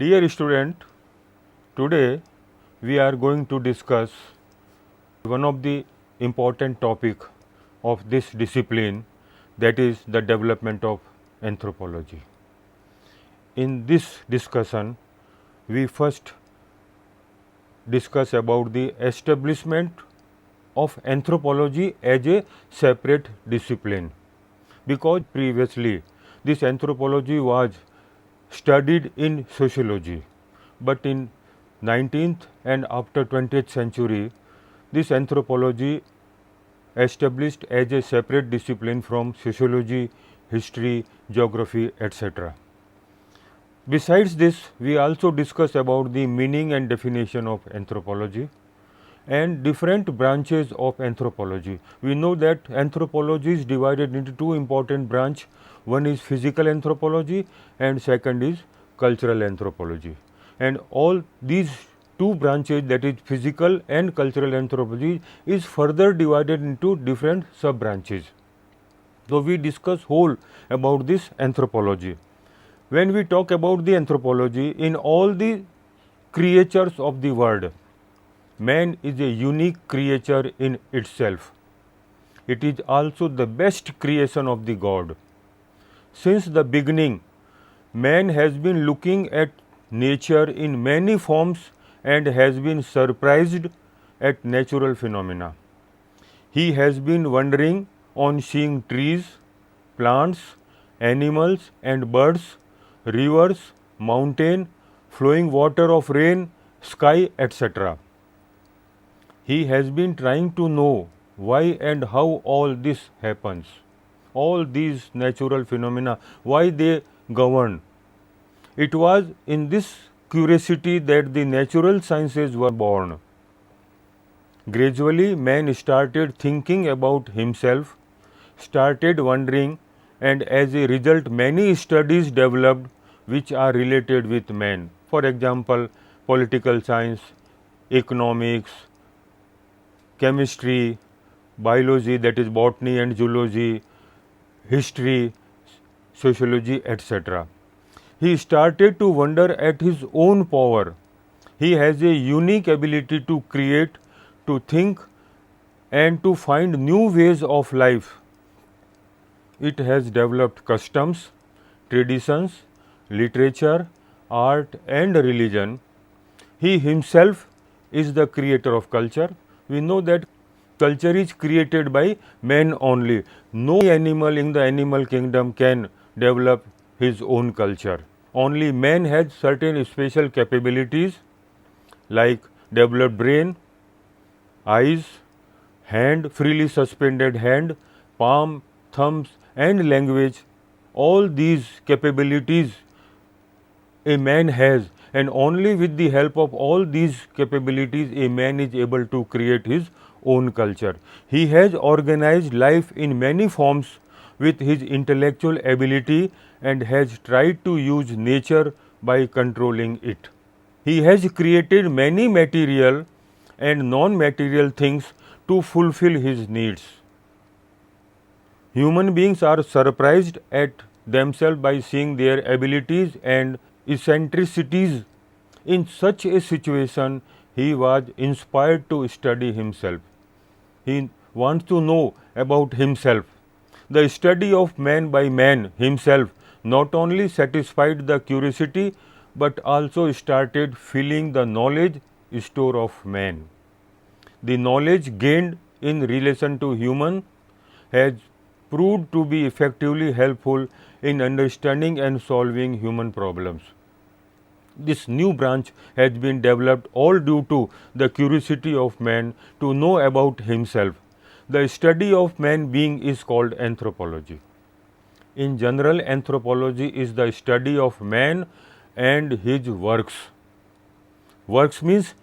Dear student, today we are going to discuss one of the important topic of this discipline, that is the development of anthropology. In this discussion, we first discuss about the establishment of anthropology as a separate discipline, because previously this anthropology was studied in sociology, but in 19th and after 20th century this anthropology established as a separate discipline from sociology, history, geography, etc. Besides this, we also discuss about the meaning and definition of anthropology and different branches of anthropology. We know that anthropology is divided into two important branches. One is physical anthropology and second is cultural anthropology. And all these two branches, that is physical and cultural anthropology, is further divided into different sub branches. So we discuss whole about this anthropology. When we talk about the anthropology, in all the creatures of the world, man is a unique creature in itself. It is also the best creation of the God. Since the beginning, man has been looking at nature in many forms and has been surprised at natural phenomena. He has been wondering on seeing trees, plants, animals and birds, rivers, mountain, flowing water of rain, sky, etc. He has been trying to know why and how all this happens. All these natural phenomena, why they govern. It was in this curiosity that the natural sciences were born. Gradually, man started thinking about himself, started wondering, and as a result, many studies developed which are related with man. For example, political science, economics, chemistry, biology, that is botany and zoology, history, sociology, etc. He started to wonder at his own power. He has a unique ability to create, to think and to find new ways of life. It has developed customs, traditions, literature, art and religion. He himself is the creator of culture. We know that culture is created by man only. No animal in the animal kingdom can develop his own culture. Only man has certain special capabilities like developed brain, eyes, hand, freely suspended hand, palm, thumbs and language. All these capabilities a man has, and only with the help of all these capabilities a man is able to create his own culture. He has organized life in many forms with his intellectual ability and has tried to use nature by controlling it. He has created many material and non-material things to fulfill his needs. Human beings are surprised at themselves by seeing their abilities and eccentricities. In such a situation, he was inspired to study himself. He wants to know about himself. The study of man by man himself not only satisfied the curiosity but also started filling the knowledge store of man. The knowledge gained in relation to human has proved to be effectively helpful in understanding and solving human problems. This new branch has been developed all due to the curiosity of man to know about himself. The study of man being is called anthropology. In general, anthropology is the study of man and his works. Works means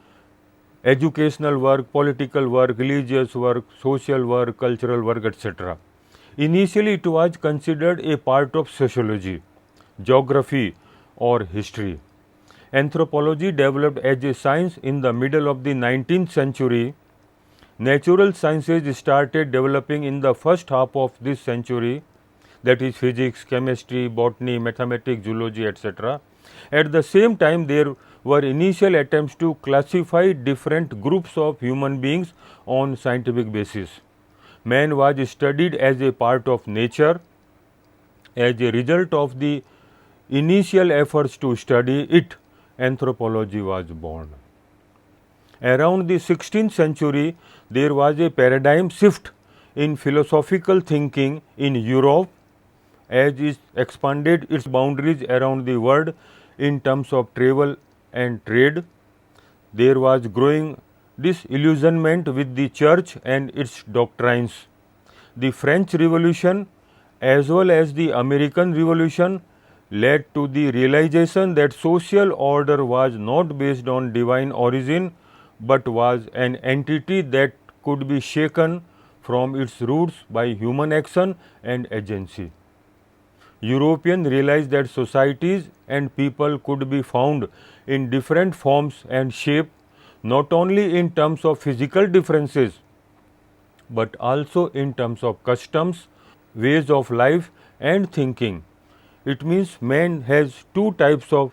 educational work, political work, religious work, social work, cultural work, etc. Initially, it was considered a part of sociology, geography or history. Anthropology developed as a science in the middle of the 19th century. Natural sciences started developing in the first half of this century, that is physics, chemistry, botany, mathematics, zoology, etc. At the same time, there were initial attempts to classify different groups of human beings on scientific basis. Man was studied as a part of nature. As a result of the initial efforts to study it, anthropology was born. Around the 16th century, there was a paradigm shift in philosophical thinking in Europe as it expanded its boundaries around the world in terms of travel and trade. There was growing disillusionment with the church and its doctrines. The French Revolution as well as the American Revolution led to the realization that social order was not based on divine origin but was an entity that could be shaken from its roots by human action and agency. Europeans realized that societies and people could be found in different forms and shape, not only in terms of physical differences, but also in terms of customs, ways of life and thinking. It means man has two types of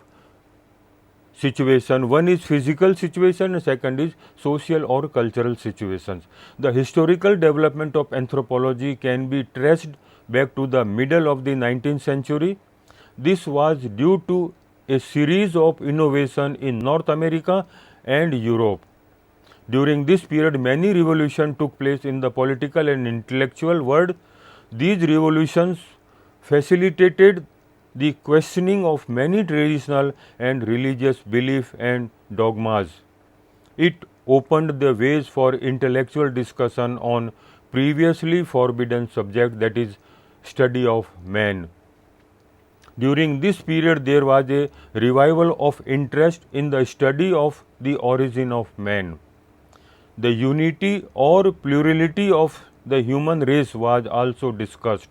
situation. One is physical situation and second is social or cultural situations. The historical development of anthropology can be traced back to the middle of the 19th century. This was due to a series of innovation in North America and Europe. During this period, many revolutions took place in the political and intellectual world. These revolutions facilitated the questioning of many traditional and religious beliefs and dogmas. It opened the ways for intellectual discussion on previously forbidden subject, that is study of man. During this period, there was a revival of interest in the study of the origin of man. The unity or plurality of the human race was also discussed.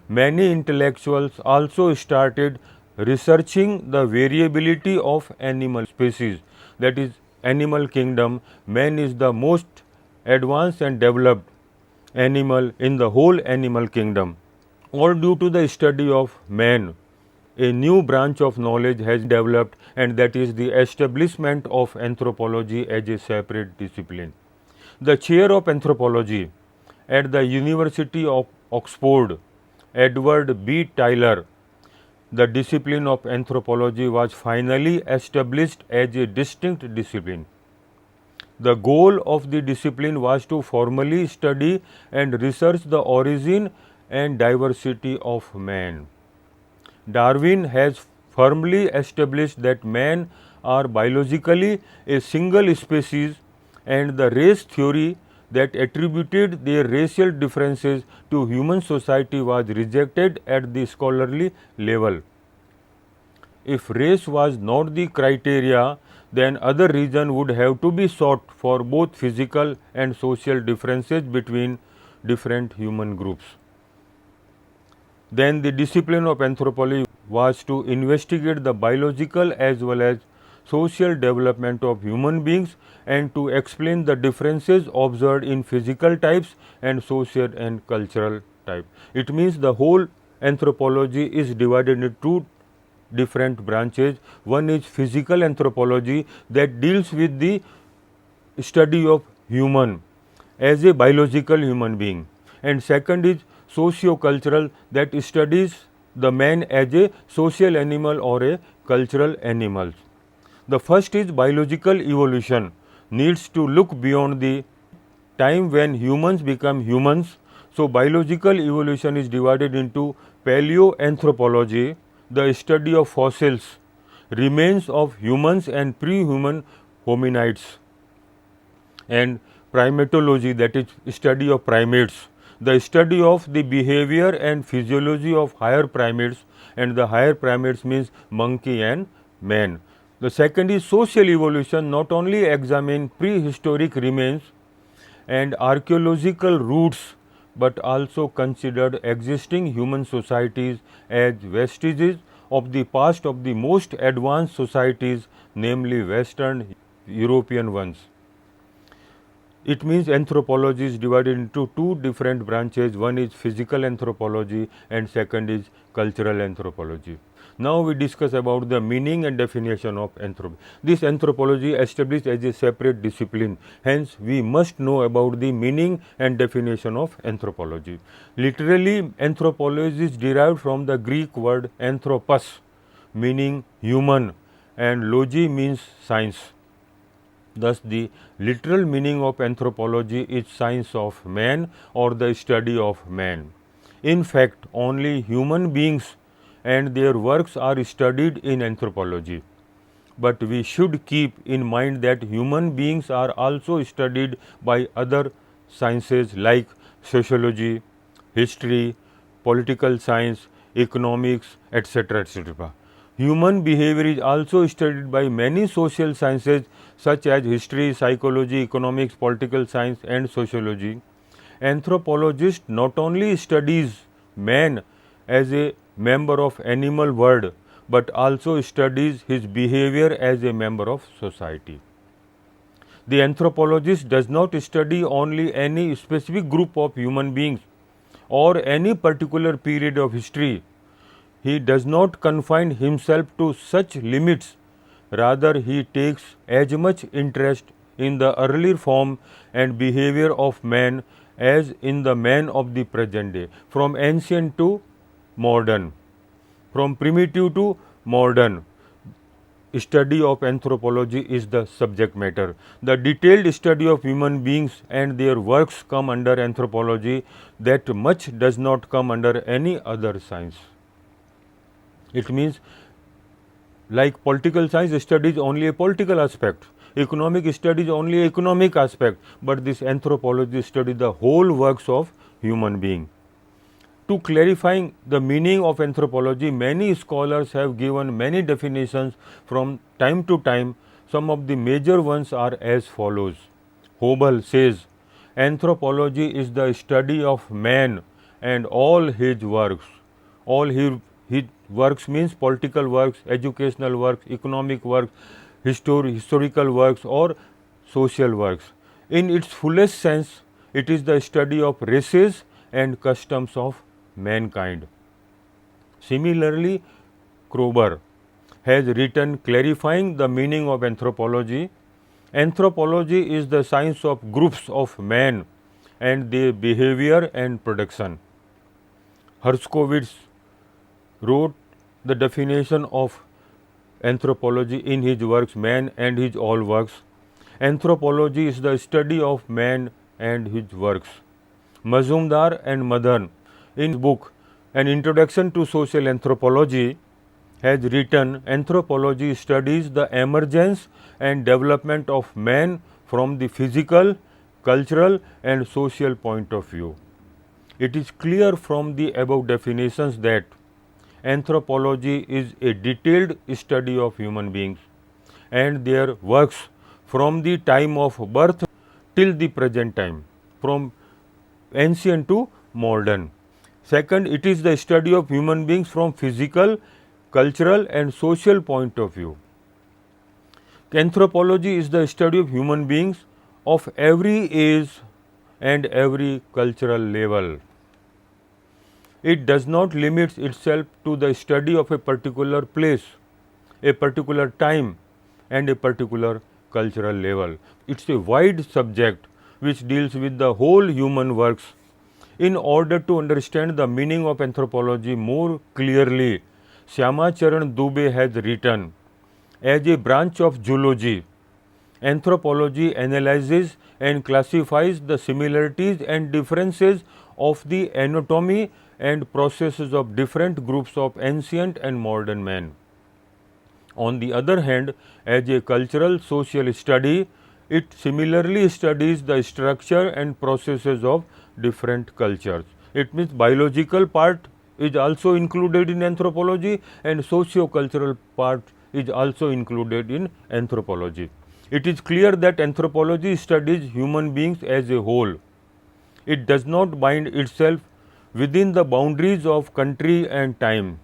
Many intellectuals also started researching the variability of animal species, that is animal kingdom. Man is the most advanced and developed animal in the whole animal kingdom. All due to the study of man, a new branch of knowledge has developed, and that is the establishment of anthropology as a separate discipline. The chair of anthropology at the University of Oxford, Edward B. Tyler, the discipline of anthropology was finally established as a distinct discipline. The goal of the discipline was to formally study and research the origin and diversity of man. Darwin has firmly established that men are biologically a single species, and the race theory that attributed their racial differences to human society was rejected at the scholarly level. If race was not the criteria, then other reason would have to be sought for both physical and social differences between different human groups. Then the discipline of anthropology was to investigate the biological as well as social development of human beings and to explain the differences observed in physical types and social and cultural type. It means the whole anthropology is divided into two different branches. One is physical anthropology that deals with the study of human as a biological human being, and second is socio-cultural that studies the man as a social animal or a cultural animal. The first is biological evolution, needs to look beyond the time when humans become humans. So, biological evolution is divided into paleoanthropology, the study of fossils, remains of humans and pre-human hominids, and primatology, that is study of primates, the study of the behavior and physiology of higher primates, and the higher primates means monkey and man. The second is social evolution, not only examine prehistoric remains and archaeological roots, but also considered existing human societies as vestiges of the past of the most advanced societies, namely Western European ones. It means anthropology is divided into two different branches. One is physical anthropology and second is cultural anthropology. Now we discuss about the meaning and definition of anthropology. This anthropology established as a separate discipline. Hence, we must know about the meaning and definition of anthropology. Literally, anthropology is derived from the Greek word anthropos, meaning human, and logi means science. Thus, the literal meaning of anthropology is science of man or the study of man. In fact, only human beings and their works are studied in anthropology. But we should keep in mind that human beings are also studied by other sciences like sociology, history, political science, economics, etc. etc. Human behavior is also studied by many social sciences such as history, psychology, economics, political science and sociology. Anthropologist not only studies man as a member of animal world, but also studies his behavior as a member of society. The anthropologist does not study only any specific group of human beings or any particular period of history. He does not confine himself to such limits. Rather, he takes as much interest in the earlier form and behavior of man as in the man of the present day, from ancient to modern, from primitive to modern. Study of anthropology is the subject matter. The detailed study of human beings and their works come under anthropology. That much does not come under any other science. It means, like political science studies only a political aspect, economic studies only economic aspect, but this anthropology studies the whole works of human being. To clarifying the meaning of anthropology, many scholars have given many definitions from time to time. Some of the major ones are as follows. Hobel says, anthropology is the study of man and all his works. All his works means political works, educational works, economic works, historical works or social works. In its fullest sense, it is the study of races and customs of mankind. Similarly, Kroeber has written clarifying the meaning of anthropology. Anthropology is the science of groups of men and their behavior and production. Herskovits wrote the definition of anthropology in his works Man and His All Works. Anthropology is the study of man and his works. Mazumdar and Madan in his book An Introduction to Social Anthropology has written, anthropology studies the emergence and development of man from the physical, cultural and social point of view. It is clear from the above definitions that anthropology is a detailed study of human beings and their works from the time of birth till the present time, from ancient to modern. Second, it is the study of human beings from physical, cultural and social point of view. Anthropology is the study of human beings of every age and every cultural level. It does not limit itself to the study of a particular place, a particular time and a particular cultural level. It is a wide subject which deals with the whole human works. In order to understand the meaning of anthropology more clearly, Syama Charan Dubey has written, as a branch of zoology, anthropology analyzes and classifies the similarities and differences of the anatomy and processes of different groups of ancient and modern men. On the other hand, as a cultural social study, it similarly studies the structure and processes of different cultures. It means biological part is also included in anthropology and socio-cultural part is also included in anthropology. It is clear that anthropology studies human beings as a whole. It does not bind itself within the boundaries of country and time.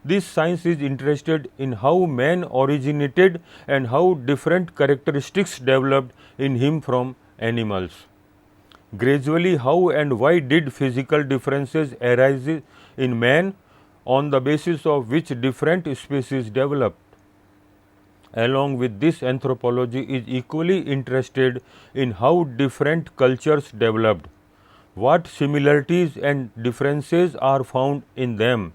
This science is interested in how man originated and how different characteristics developed in him from animals. Gradually, how and why did physical differences arise in man on the basis of which different species developed. Along with this, anthropology is equally interested in how different cultures developed, what similarities and differences are found in them.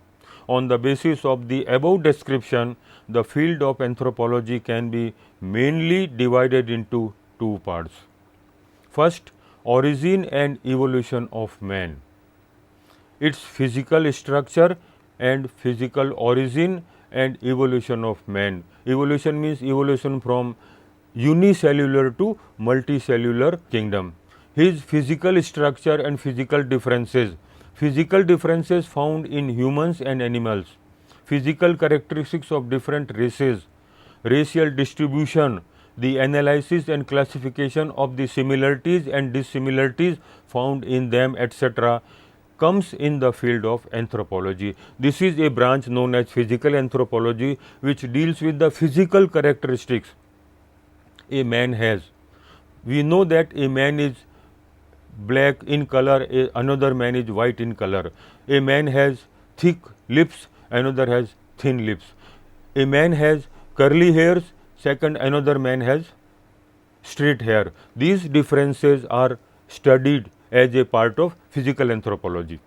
On the basis of the above description, the field of anthropology can be mainly divided into two parts. First, origin and evolution of man. Its physical structure and physical origin and evolution of man. Evolution means evolution from unicellular to multicellular kingdom. His physical structure and physical differences. Physical differences found in humans and animals. Physical characteristics of different races. Racial distribution. The analysis and classification of the similarities and dissimilarities found in them, etc., comes in the field of anthropology. This is a branch known as physical anthropology, which deals with the physical characteristics a man has. We know that a man is black in color, another man is white in color. A man has thick lips, another has thin lips. A man has curly hairs, another man has straight hair. These differences are studied as a part of physical anthropology.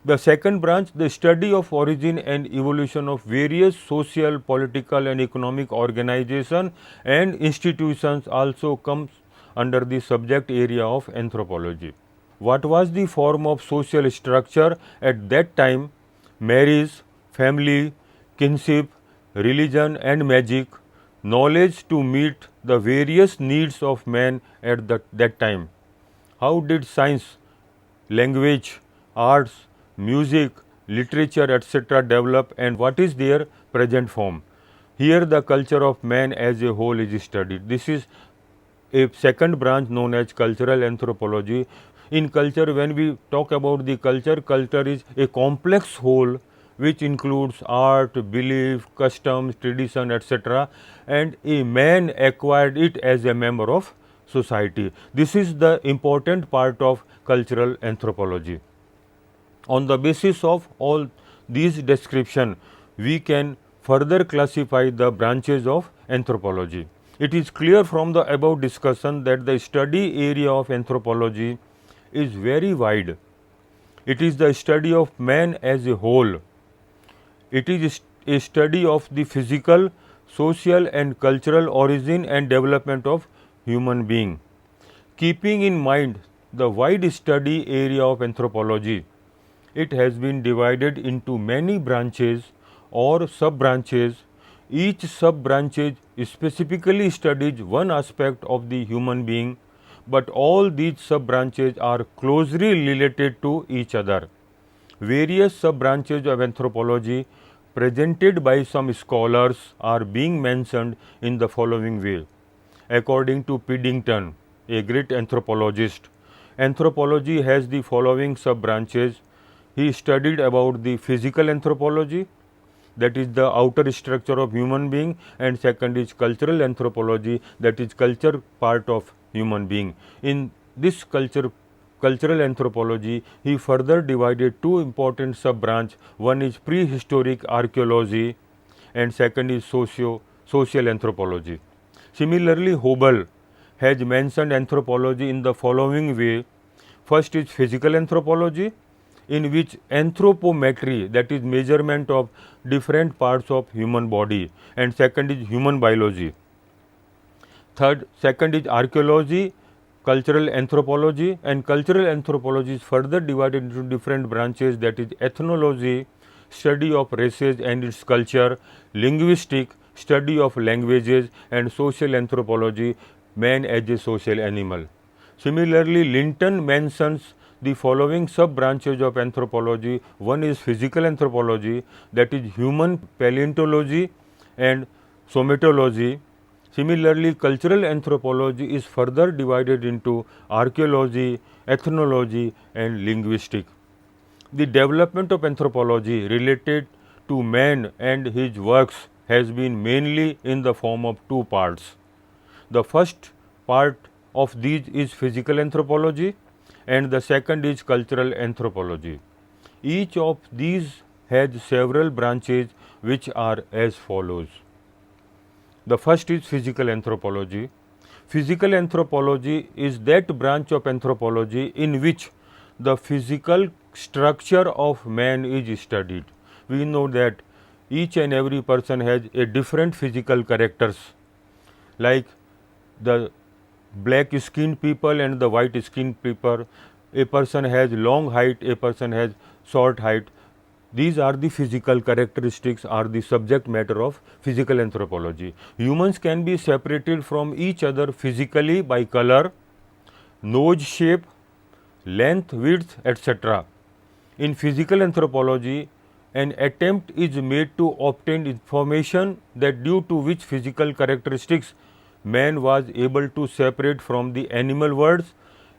The second branch, the study of origin and evolution of various social, political and economic organizations and institutions, also comes under the subject area of anthropology. What was the form of social structure at that time? Marriage, family, kinship, religion and magic, knowledge to meet the various needs of man at that time. How did science, language, arts, music, literature, etc. develop, and what is their present form? Here the culture of man as a whole is studied. This is a second branch known as cultural anthropology. In culture, when we talk about the culture, culture is a complex whole which includes art, belief, customs, tradition, etc., and a man acquired it as a member of society. This is the important part of cultural anthropology. On the basis of all these descriptions, we can further classify the branches of anthropology. It is clear from the above discussion that the study area of anthropology is very wide. It is the study of man as a whole. It is a study of the physical, social and cultural origin and development of human being. Keeping in mind the wide study area of anthropology, it has been divided into many branches or sub-branches. Each sub-branch specifically studies one aspect of the human being, but all these sub-branches are closely related to each other. Various sub-branches of anthropology presented by some scholars are being mentioned in the following way. According to Piddington, a great anthropologist, anthropology has the following sub-branches. He studied about the physical anthropology, that is the outer structure of human being, and second is cultural anthropology, that is culture part of human being. In this cultural anthropology, he further divided two important sub-branch. One is prehistoric archaeology and second is social anthropology. Similarly, Hobel has mentioned anthropology in the following way. First is physical anthropology, in which anthropometry, that is measurement of different parts of human body, and second is human biology. Second is archaeology, cultural anthropology, and cultural anthropology is further divided into different branches, that is ethnology, study of races and its culture, linguistic, study of languages, and social anthropology, man as a social animal. Similarly, Linton mentions the following sub-branches of anthropology. One is physical anthropology, that is human paleontology and somatology. Similarly, cultural anthropology is further divided into archaeology, ethnology and linguistic. The development of anthropology related to man and his works has been mainly in the form of two parts. The first part of these is physical anthropology and the second is cultural anthropology. Each of these has several branches which are as follows. The first is physical anthropology. Physical anthropology is that branch of anthropology in which the physical structure of man is studied. We know that each and every person has a different physical characters, like the black skinned people and the white skinned people. A person has long height, a person has short height. These are the physical characteristics, are the subject matter of physical anthropology. Humans can be separated from each other physically by color, nose shape, length, width, etc. In physical anthropology, an attempt is made to obtain information that due to which physical characteristics man was able to separate from the animal world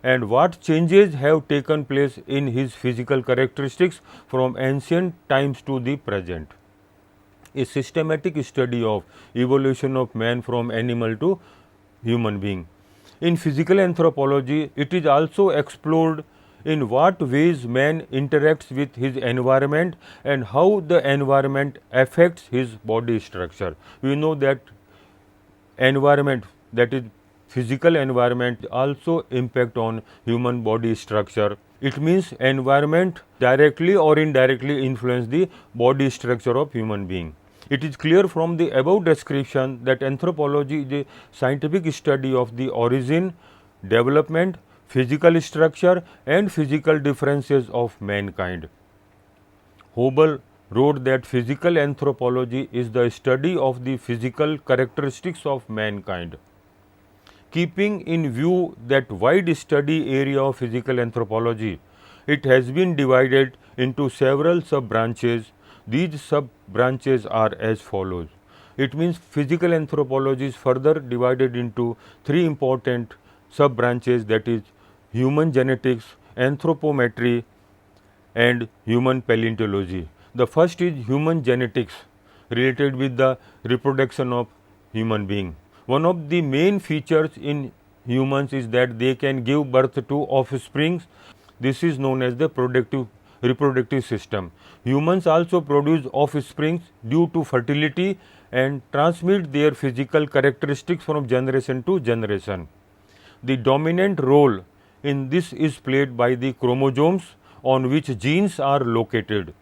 and what changes have taken place in his physical characteristics from ancient times to the present. A systematic study of evolution of man from animal to human being. In physical anthropology, it is also explored in what ways man interacts with his environment and how the environment affects his body structure. We know that environment, that is physical environment, also impact on human body structure. It means environment directly or indirectly influence the body structure of human being. It is clear from the above description that anthropology is a scientific study of the origin, development, physical structure and physical differences of mankind. Hobel wrote that physical anthropology is the study of the physical characteristics of mankind. Keeping in view that wide study area of physical anthropology, it has been divided into several sub-branches. These sub-branches are as follows. It means physical anthropology is further divided into three important sub-branches, that is human genetics, anthropometry and human paleontology. The first is human genetics, related with the reproduction of human being. One of the main features in humans is that they can give birth to offspring. This is known as the reproductive system. Humans also produce offspring due to fertility and transmit their physical characteristics from generation to generation. The dominant role in this is played by the chromosomes on which genes are located,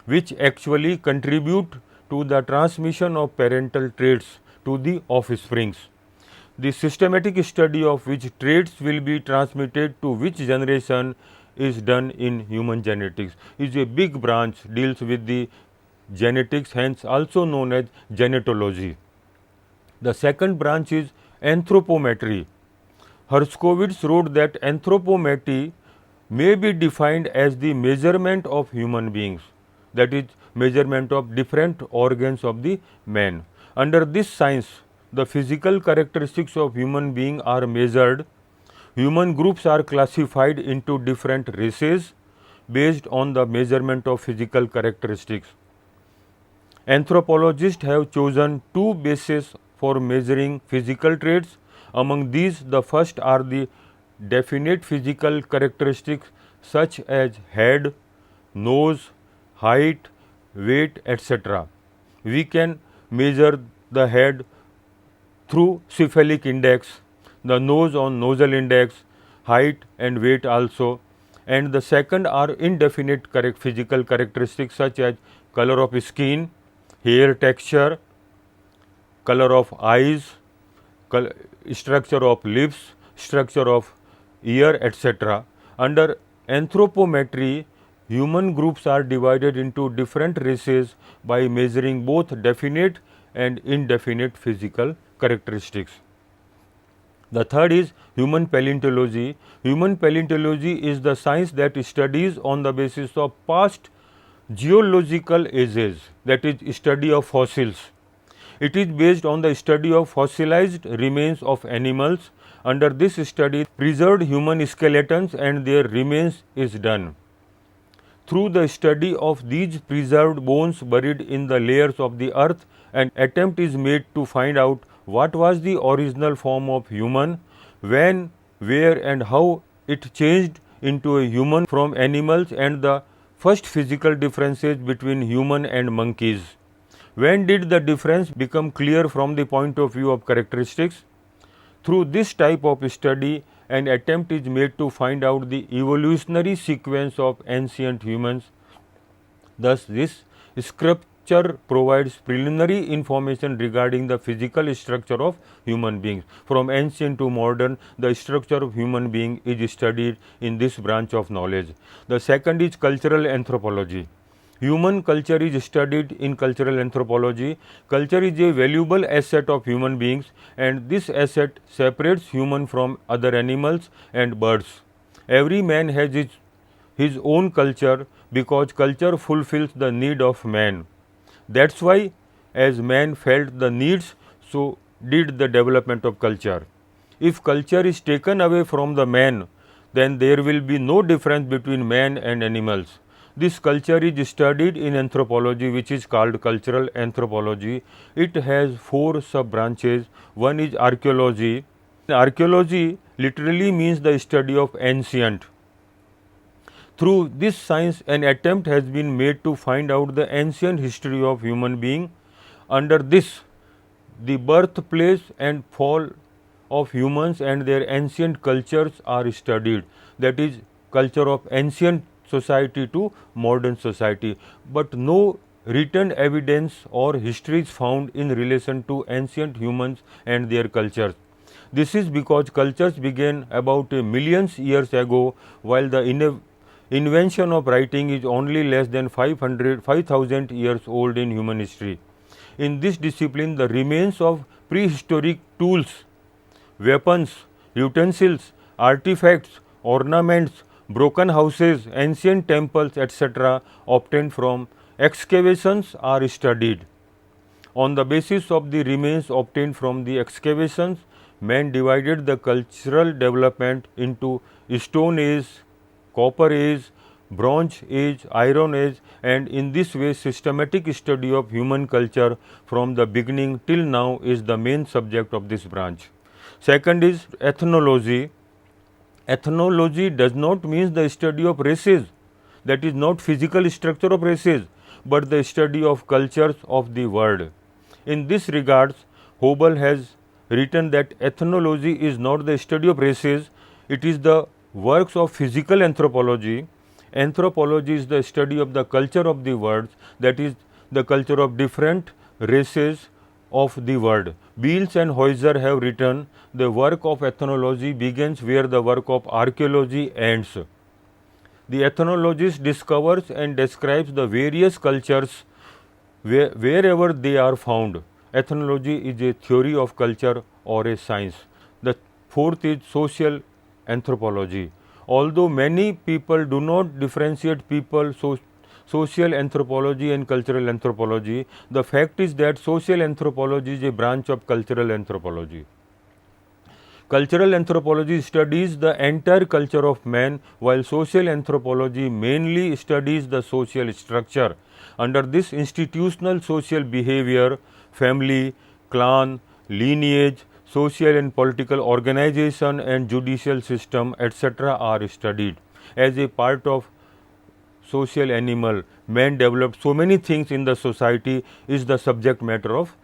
which actually contribute to the transmission of parental traits to the offsprings. The systematic study of which traits will be transmitted to which generation is done in human genetics. Is a big branch, deals with the genetics, hence also known as genetology. The second branch is anthropometry. Herskovits wrote that anthropometry may be defined as the measurement of human beings, that is measurement of different organs of the man. Under this science, the physical characteristics of human being are measured. Human groups are classified into different races based on the measurement of physical characteristics. Anthropologists have chosen two bases for measuring physical traits. Among these, the first are the definite physical characteristics such as head, nose, height, weight, etc. We can measure the head through cephalic index, the nose on nosal index, height and weight also, and the second are indefinite physical characteristics such as color of skin, hair texture, color of eyes, structure of lips, structure of ear, etc. Under anthropometry, human groups are divided into different races by measuring both definite and indefinite physical characteristics. The third is human paleontology. Human paleontology is the science that studies on the basis of past geological ages, that is study of fossils. It is based on the study of fossilized remains of animals. Under this study, preserved human skeletons and their remains is done. Through the study of these preserved bones buried in the layers of the earth, an attempt is made to find out what was the original form of human, when, where and how it changed into a human from animals, and the First, physical differences between human and monkeys. When did the difference become clear from the point of view of characteristics? Through this type of study, an attempt is made to find out the evolutionary sequence of ancient humans. Thus, this scripture provides preliminary information regarding the physical structure of human beings. From ancient to modern, the structure of human being is studied in this branch of knowledge. The second is cultural anthropology. Human culture is studied in cultural anthropology. Culture is a valuable asset of human beings, and this asset separates human from other animals and birds. Every man has his own culture because culture fulfills the need of man. That's why as man felt the needs, so did the development of culture. If culture is taken away from the man, then there will be no difference between man and animals. This culture is studied in anthropology, which is called cultural anthropology. It has 4 sub branches. One is archaeology. Archaeology literally means the study of ancient. Through this science, an attempt has been made to find out the ancient history of human being. Under this, the birthplace and fall of humans and their ancient cultures are studied. That is, culture of ancient society to modern society. But no written evidence or history is found in relation to ancient humans and their cultures. This is because cultures began about a million years ago, while the invention of writing is only less than 5,000 years old in human history. In this discipline, the remains of prehistoric tools, weapons, utensils, artifacts, ornaments, broken houses, ancient temples, etc., obtained from excavations are studied. On the basis of the remains obtained from the excavations, man divided the cultural development into Stone Age, Copper Age, Bronze Age, Iron Age, and in this way systematic study of human culture from the beginning till now is the main subject of this branch. Second is ethnology. Ethnology does not mean the study of races, that is not physical structure of races, but the study of cultures of the world. In this regards, Hobel has written that ethnology is not the study of races, it is the works of physical anthropology. Anthropology is the study of the culture of the world, that is the culture of different races of the world. Beals and Heuser have written, the work of ethnology begins where the work of archaeology ends. The ethnologist discovers and describes the various cultures wherever they are found. Ethnology is a theory of culture or a science. The fourth is social anthropology. Although many people do not differentiate people, social anthropology and cultural anthropology, the fact is that social anthropology is a branch of cultural anthropology. Cultural anthropology studies the entire culture of man, while social anthropology mainly studies the social structure. Under this, institutional social behavior, family, clan, lineage, social and political organization and judicial system, etc. are studied. As a part of social animal, man developed so many things in the society is the subject matter of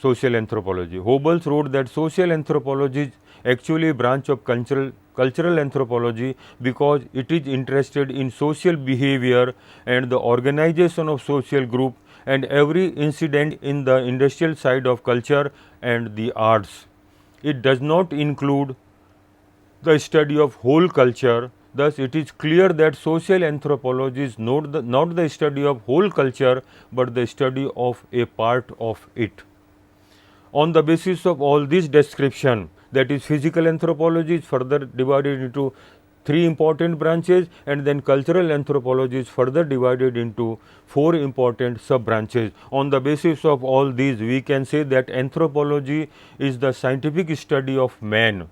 social anthropology. Hobel wrote that social anthropology is actually a branch of cultural anthropology because it is interested in social behavior and the organization of social group and every incident in the industrial side of culture and the arts. It does not include the study of whole culture. Thus, it is clear that social anthropology is not the study of whole culture, but the study of a part of it. On the basis of all this description, that is physical anthropology is further divided into 3 important branches, and then cultural anthropology is further divided into 4 important sub branches. On the basis of all these, we can say that anthropology is the scientific study of man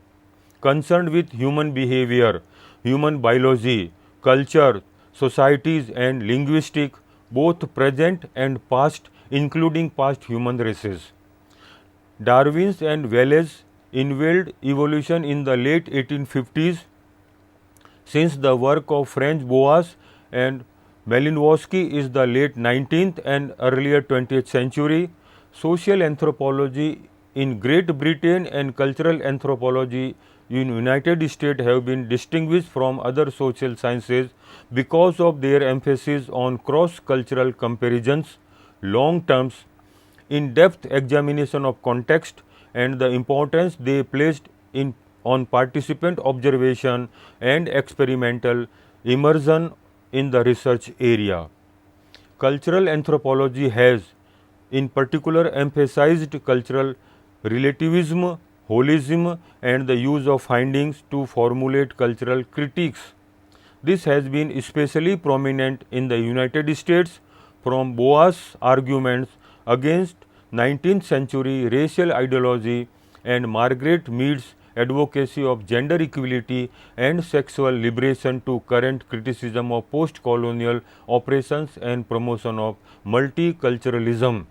concerned with human behavior, human biology, culture, societies and linguistic, both present and past, including past human races. Darwin's and Wallace unveiled evolution in the late 1850s. Since the work of French Boas and Malinowski is the late 19th and earlier 20th century. Social anthropology in Great Britain and cultural anthropology in United States have been distinguished from other social sciences because of their emphasis on cross-cultural comparisons, long-term, in-depth examination of context, and the importance they placed on participant observation and experimental immersion in the research area. Cultural anthropology has, in particular, emphasized cultural relativism, holism, and the use of findings to formulate cultural critiques. This has been especially prominent in the United States, from Boas' arguments against 19th century racial ideology and Margaret Mead's advocacy of gender equality and sexual liberation to current criticism of post-colonial oppressions and promotion of multiculturalism.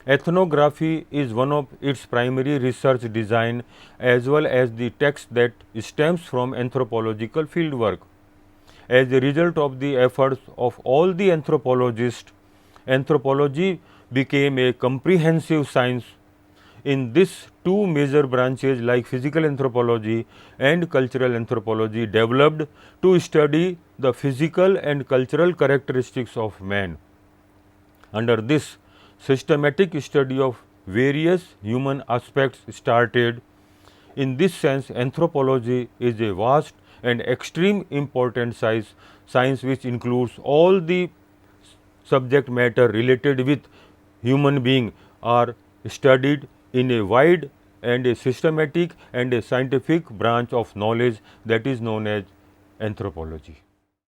Ethnography is one of its primary research design as well as the text that stems from anthropological fieldwork. As a result of the efforts of all the anthropologists, anthropology became a comprehensive science. In this, two major branches like physical anthropology and cultural anthropology developed to study the physical and cultural characteristics of man. Under this systematic study of various human aspects started. In this sense, anthropology is a vast and extreme important science which includes all the subject matter related with human being are studied in a wide and a systematic and a scientific branch of knowledge that is known as anthropology.